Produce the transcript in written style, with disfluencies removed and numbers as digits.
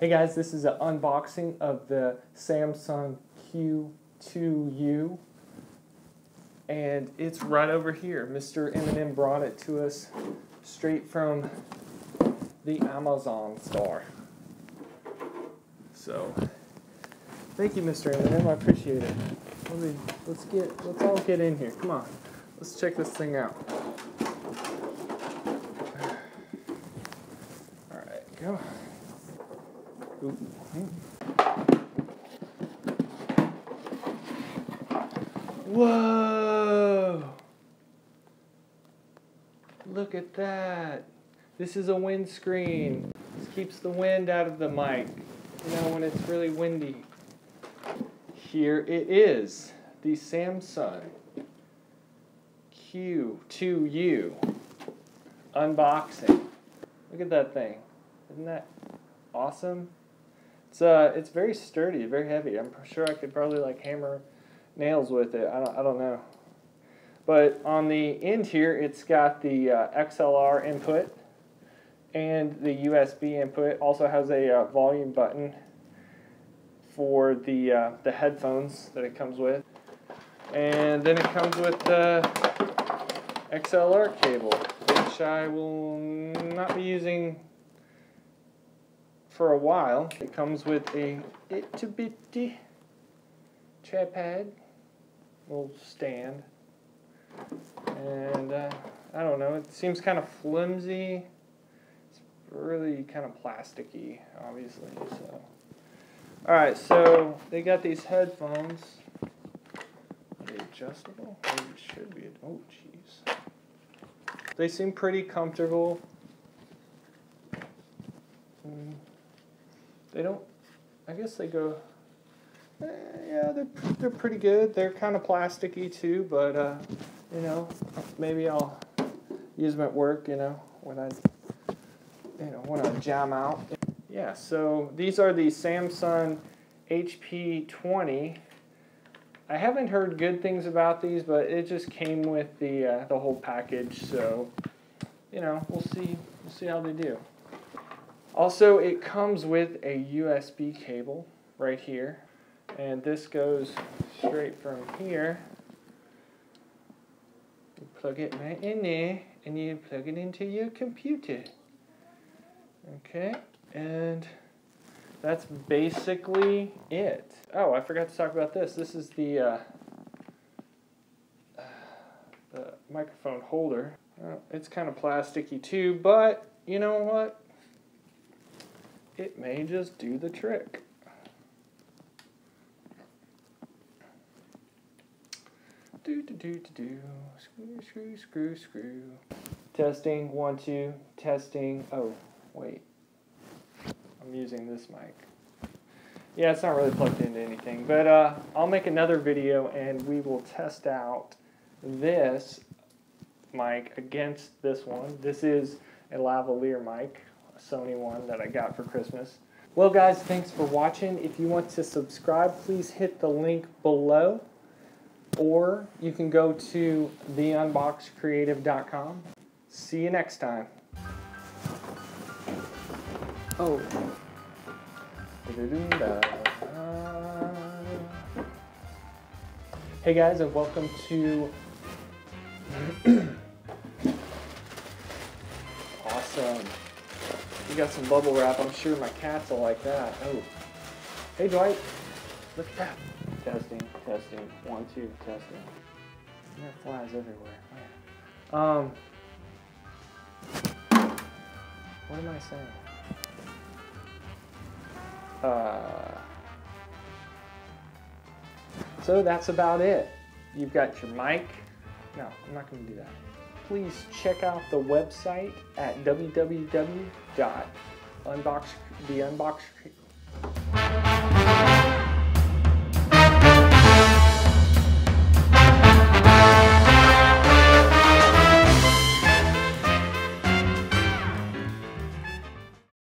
Hey guys, this is an unboxing of the Samson Q2U, and it's right over here. Mr. M&M brought it to us straight from the Amazon store. So, thank you, Mr. M&M. I appreciate it. Let's all get in here. Come on, let's check this thing out. All right, go. Ooh. Whoa! Look at that. This is a windscreen. This keeps the wind out of the mic, you know, when it's really windy. Here it is, the Samson Q2U unboxing. Look at that thing. Isn't that awesome? It's very sturdy, very heavy. I'm sure I could probably like hammer nails with it. I don't know. But on the end here, it's got the XLR input and the USB input. Also has a volume button for the headphones that it comes with. And then it comes with the XLR cable, which I will not be using for a while. It comes with a itty bitty tripod, little stand, and I don't know, it seems kind of flimsy. It's really kind of plasticky, obviously. So, all right, so they got these headphones. Are they adjustable? Maybe it should be. Oh, jeez. They seem pretty comfortable. They don't, I guess they go, yeah, they're pretty good. They're kind of plasticky too, but, you know, maybe I'll use them at work, you know, when I jam out. Yeah, so these are the Samson HP20. I haven't heard good things about these, but it just came with the whole package, so, you know, we'll see how they do. Also, it comes with a USB cable right here, and this goes straight from here. You plug it right in there, and you plug it into your computer. Okay, and that's basically it. Oh, I forgot to talk about this. This is the microphone holder. It's kind of plasticky too, but you know what? It may just do the trick. Screw. Testing, 1, 2, testing. Oh, wait. I'm using this mic. Yeah, it's not really plugged into anything, but I'll make another video and we will test out this mic against this one. This is a lavalier mic. Sony one that I got for Christmas. Well guys, thanks for watching. If you want to subscribe, please hit the link below, or you can go to theunboxedcreative.com. See you next time. Oh. Hey guys, and welcome to awesome. We got some bubble wrap. I'm sure my cats will like that. Oh. Hey, Dwight. Look at that. Testing. 1, 2, testing. There are flies everywhere. Man. What am I saying? So that's about it. You've got your mic. No, I'm not going to do that. Please check out the website at www.theunboxed